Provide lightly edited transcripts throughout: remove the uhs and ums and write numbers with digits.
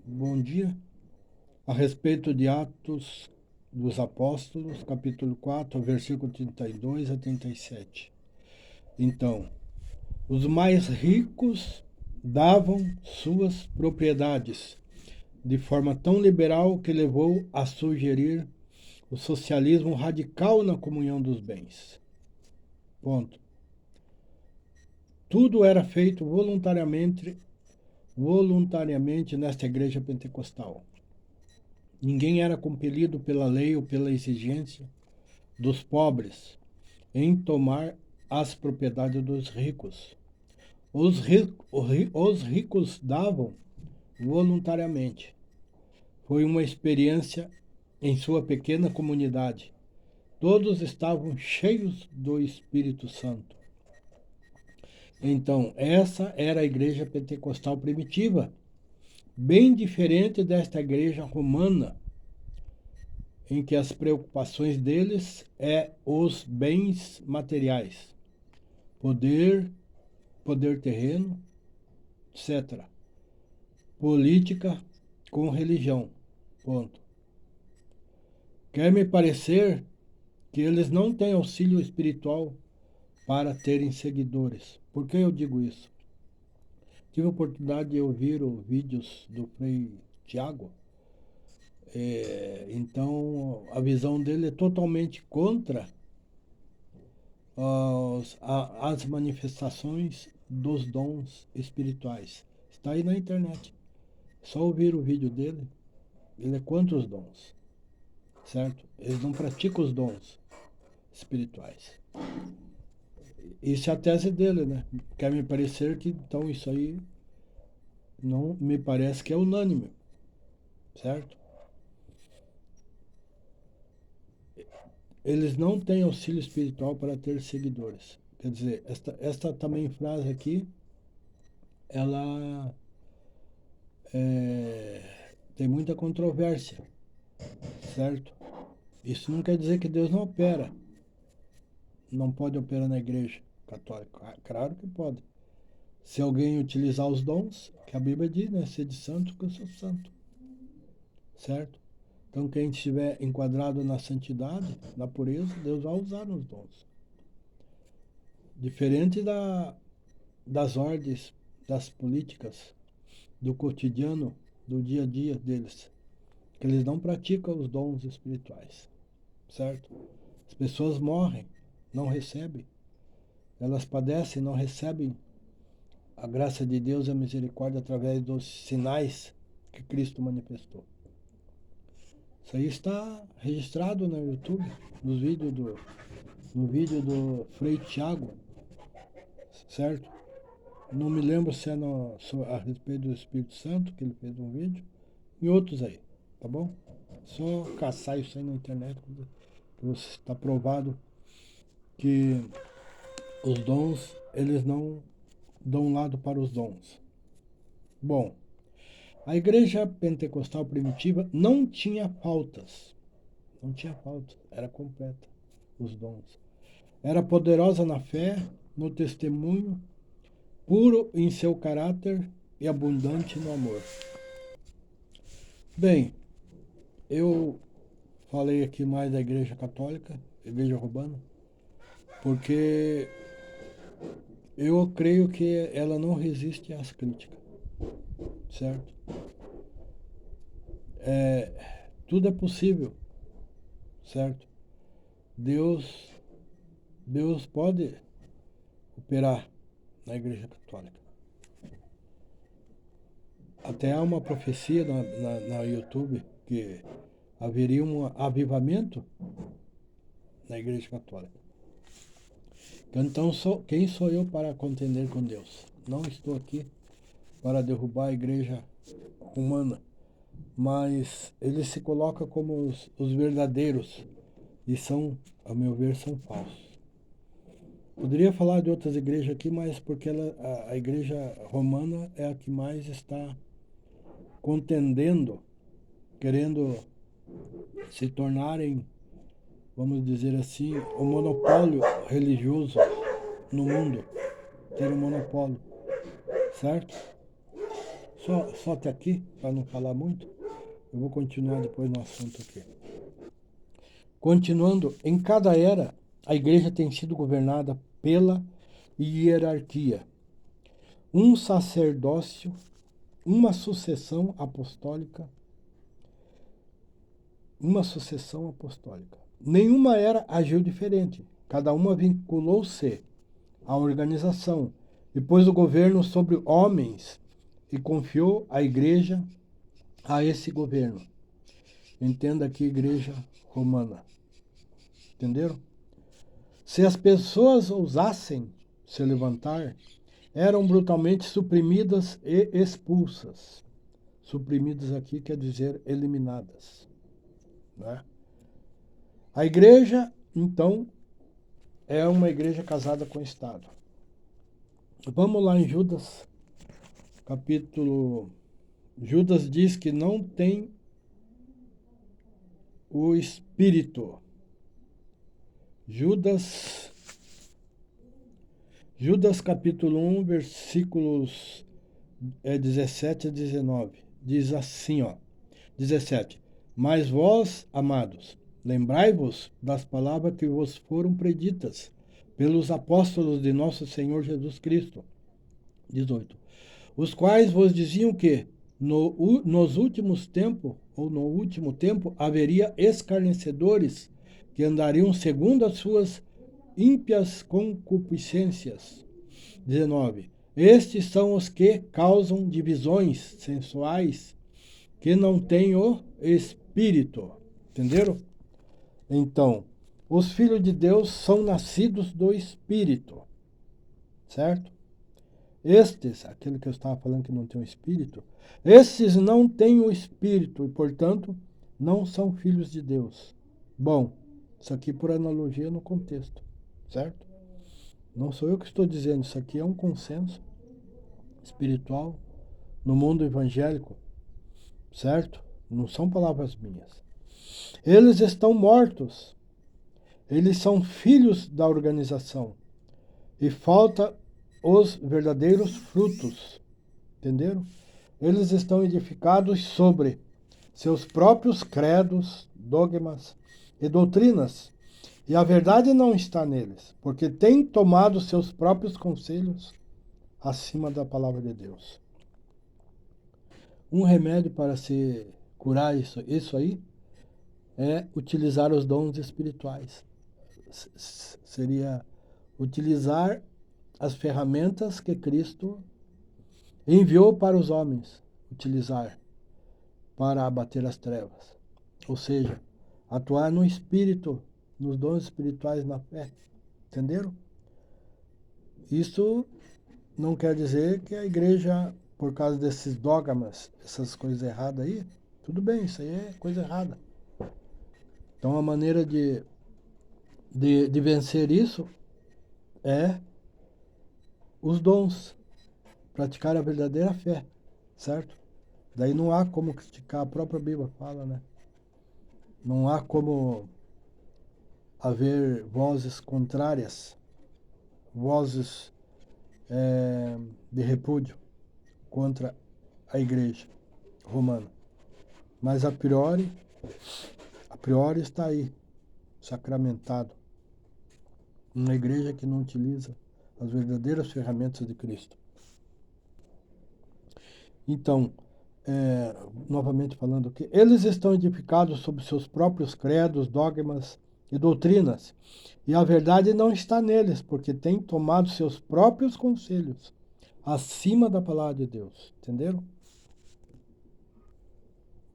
Bom dia. A respeito de Atos dos Apóstolos, capítulo 4, versículo 32 a 37. Então, os mais ricos davam suas propriedades de forma tão liberal que levou a sugerir o socialismo radical na comunhão dos bens. Ponto. Tudo era feito voluntariamente nesta igreja pentecostal. Ninguém era compelido pela lei ou pela exigência dos pobres em tomar as propriedades dos ricos. Os ricos davam voluntariamente. Foi uma experiência em sua pequena comunidade. Todos estavam cheios do Espírito Santo. Então, essa era a igreja pentecostal primitiva, bem diferente desta igreja romana, em que as preocupações deles é os bens materiais, poder, poder terreno, etc. Política com religião. Ponto. Quer me parecer que eles não têm auxílio espiritual para terem seguidores. Por que eu digo isso? Tive a oportunidade de ouvir os vídeos do Frei Tiago. Então, a visão dele é totalmente contra as manifestações dos dons espirituais. Está aí na internet. É só ouvir o vídeo dele. Ele é contra os dons, certo? Ele não pratica os dons espirituais. Isso é a tese dele, né? Quer me parecer que então isso aí não me parece que é unânime, certo? Eles não têm auxílio espiritual para ter seguidores. Quer dizer, esta também frase aqui, ela tem muita controvérsia, certo? Isso não quer dizer que Deus não opera, não pode operar na igreja católica. Claro que pode. Se alguém utilizar os dons, que a Bíblia diz, né? Sede santo que eu sou santo, certo? Então, quem estiver enquadrado na santidade, na pureza, Deus vai usar os dons. Diferente das ordens, das políticas, do cotidiano, do dia a dia deles, que eles não praticam os dons espirituais, certo? As pessoas morrem, não recebem, elas padecem, não recebem a graça de Deus e a misericórdia através dos sinais que Cristo manifestou. Isso aí está registrado no YouTube, no vídeo do Frei Tiago, certo? Não me lembro se é a respeito do Espírito Santo, que ele fez um vídeo, e outros aí, tá bom? Só caçar isso aí na internet, que está provado que os dons, eles não dão lado para os dons. Bom, a igreja pentecostal primitiva não tinha faltas. Não tinha falta, era completa os dons. Era poderosa na fé, no testemunho, puro em seu caráter e abundante no amor. Bem, eu falei aqui mais da Igreja Católica, Igreja Romana, porque eu creio que ela não resiste às críticas, certo? Tudo é possível, certo? Deus, Deus pode operar na Igreja Católica. Até há uma profecia na YouTube que haveria um avivamento na Igreja Católica. Então, quem sou eu para contender com Deus? Não estou aqui para derrubar a Igreja Romana, mas ele se coloca como os verdadeiros e são, a meu ver, são falsos. Poderia falar de outras igrejas aqui, mas porque a Igreja Romana é a que mais está contendendo, querendo se tornarem, vamos dizer assim, o monopólio religioso no mundo, ter um monopólio, certo? Só até aqui, para não falar muito. Eu vou continuar depois no assunto aqui. Continuando, em cada era, a igreja tem sido governada pela hierarquia, um sacerdócio, uma sucessão apostólica. Nenhuma era agiu diferente. Cada uma vinculou-se à organização e pôs o governo sobre homens e confiou a igreja a esse governo. Entenda aqui, igreja romana. Entenderam? Se as pessoas ousassem se levantar, eram brutalmente suprimidas e expulsas. Suprimidas aqui quer dizer eliminadas. Né? A igreja, então, é uma igreja casada com o Estado. Vamos lá em Judas, capítulo. Judas diz que não tem o Espírito. Judas capítulo 1, versículos 17 a 19. Diz assim, ó. 17. Mas vós, amados, lembrai-vos das palavras que vos foram preditas pelos apóstolos de nosso Senhor Jesus Cristo. 18. Os quais vos diziam que nos últimos tempos, ou no último tempo, haveria escarnecedores que andariam segundo as suas ímpias concupiscências. 19. Estes são os que causam divisões sensuais, que não têm o Espírito. Entenderam? Então, os filhos de Deus são nascidos do Espírito. Certo? Estes, aquele que eu estava falando que não tem o Espírito, estes não têm o Espírito e, portanto, não são filhos de Deus. Bom, isso aqui por analogia no contexto, certo? Não sou eu que estou dizendo, isso aqui é um consenso espiritual no mundo evangélico, certo? Não são palavras minhas. Eles estão mortos. Eles são filhos da organização. E falta os verdadeiros frutos. Entenderam? Eles estão edificados sobre seus próprios credos, dogmas e doutrinas. E a verdade não está neles, porque têm tomado seus próprios conselhos acima da palavra de Deus. Um remédio para se curar isso aí é utilizar os dons espirituais. Seria utilizar as ferramentas que Cristo enviou para os homens utilizar para abater as trevas. Ou seja, atuar no espírito, nos dons espirituais na fé. Entenderam? Isso não quer dizer que a igreja, por causa desses dogmas, essas coisas erradas aí, tudo bem, isso aí é coisa errada. Então a maneira de vencer isso é os dons, praticar a verdadeira fé, certo? Daí não há como criticar, a própria Bíblia fala, né? Não há como haver vozes contrárias, vozes de repúdio contra a igreja romana. Mas a priori está aí, sacramentado. Uma igreja que não utiliza as verdadeiras ferramentas de Cristo. Então, novamente falando aqui, eles estão edificados sobre seus próprios credos, dogmas e doutrinas, e a verdade não está neles, porque têm tomado seus próprios conselhos acima da palavra de Deus. Entenderam?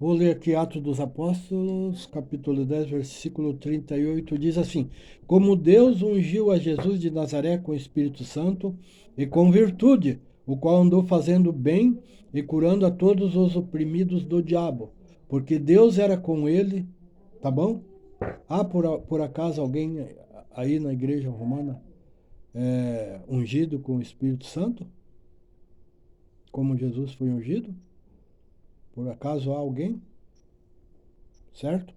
Vou ler aqui Atos dos Apóstolos, capítulo 10, versículo 38, diz assim: Como Deus ungiu a Jesus de Nazaré com o Espírito Santo e com virtude, o qual andou fazendo bem e curando a todos os oprimidos do diabo, porque Deus era com ele, tá bom? Há por acaso alguém aí na igreja romana ungido com o Espírito Santo? Como Jesus foi ungido? Por acaso há alguém? Certo?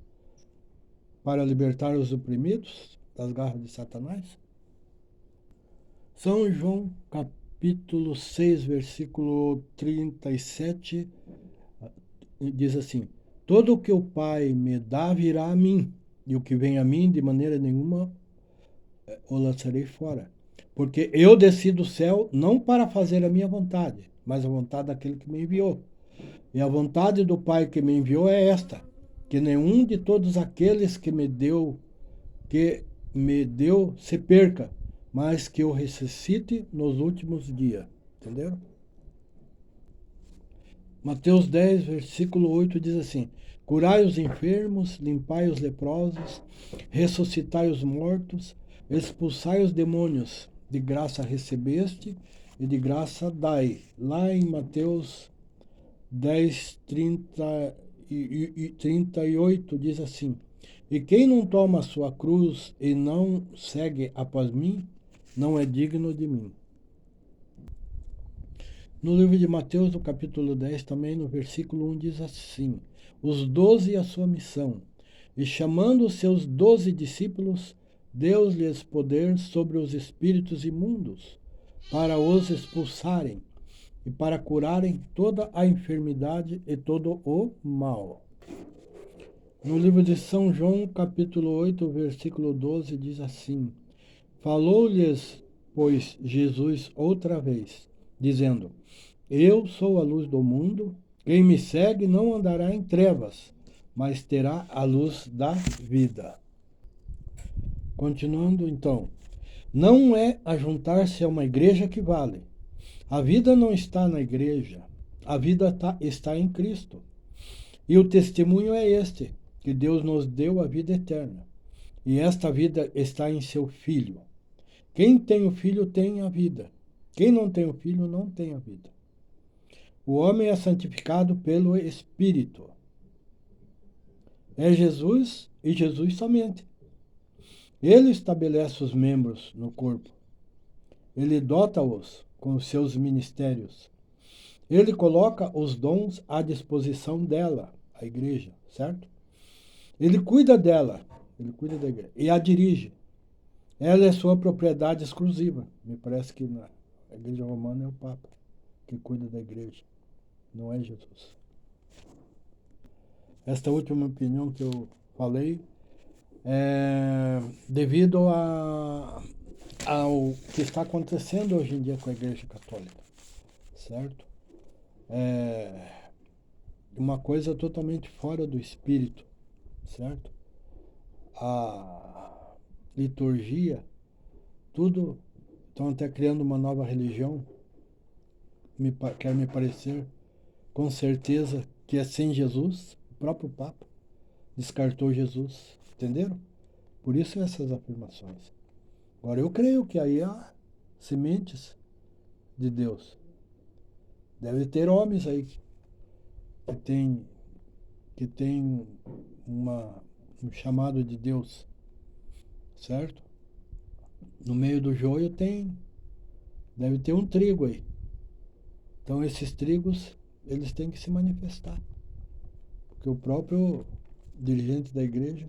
Para libertar os oprimidos das garras de Satanás? São João, capítulo 6, versículo 37, diz assim: todo o que o Pai me dá virá a mim, e o que vem a mim, de maneira nenhuma o lançarei fora. Porque eu desci do céu não para fazer a minha vontade, mas a vontade daquele que me enviou. E a vontade do Pai que me enviou é esta: que nenhum de todos aqueles que me deu se perca, mas que eu ressuscite nos últimos dias. Entenderam? Mateus 10, versículo 8 diz assim: curai os enfermos, limpai os leprosos, ressuscitai os mortos, expulsai os demônios, de graça recebeste e de graça dai. Lá em Mateus 10, 38 diz assim: e quem não toma a sua cruz e não segue após mim, não é digno de mim. No livro de Mateus, no capítulo 10, também no versículo 1, diz assim: os 12 e a sua missão. E chamando os seus 12 discípulos, deu-lhes poder sobre os espíritos imundos, para os expulsarem e para curarem toda a enfermidade e todo o mal. No livro de São João, capítulo 8, versículo 12, diz assim: falou-lhes, pois, Jesus outra vez, dizendo: eu sou a luz do mundo, quem me segue não andará em trevas, mas terá a luz da vida. Continuando então, não é ajuntar-se a uma igreja que vale. A vida não está na igreja, a vida está em Cristo. E o testemunho é este, que Deus nos deu a vida eterna. E esta vida está em seu Filho. Quem tem o Filho tem a vida. Quem não tem o Filho não tem a vida. O homem é santificado pelo Espírito. É Jesus e Jesus somente. Ele estabelece os membros no corpo. Ele dota-os com os seus ministérios. Ele coloca os dons à disposição dela, a igreja, certo? Ele cuida dela, ele cuida da igreja e a dirige. Ela é sua propriedade exclusiva. Me parece que na igreja romana é o Papa que cuida da igreja, não é Jesus. Esta última opinião que eu falei é devido ao que está acontecendo hoje em dia com a Igreja Católica, certo? É uma coisa totalmente fora do espírito, certo? A liturgia, tudo, estão até criando uma nova religião, quer me parecer, com certeza que é sem Jesus. O próprio Papa descartou Jesus, entenderam? Por isso essas afirmações. Agora eu creio que aí há sementes de Deus. Deve ter homens aí que tem um chamado de Deus, certo? No meio do joio deve ter um trigo aí. Então esses trigos, eles têm que se manifestar. Porque o próprio dirigente da igreja,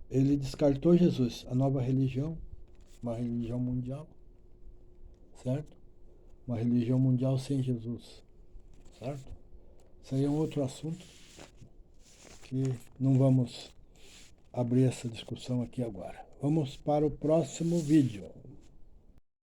ele descartou Jesus, a nova religião, uma religião mundial, certo? Uma religião mundial sem Jesus, certo? Isso aí é um outro assunto que não vamos abrir essa discussão aqui agora. Vamos para o próximo vídeo.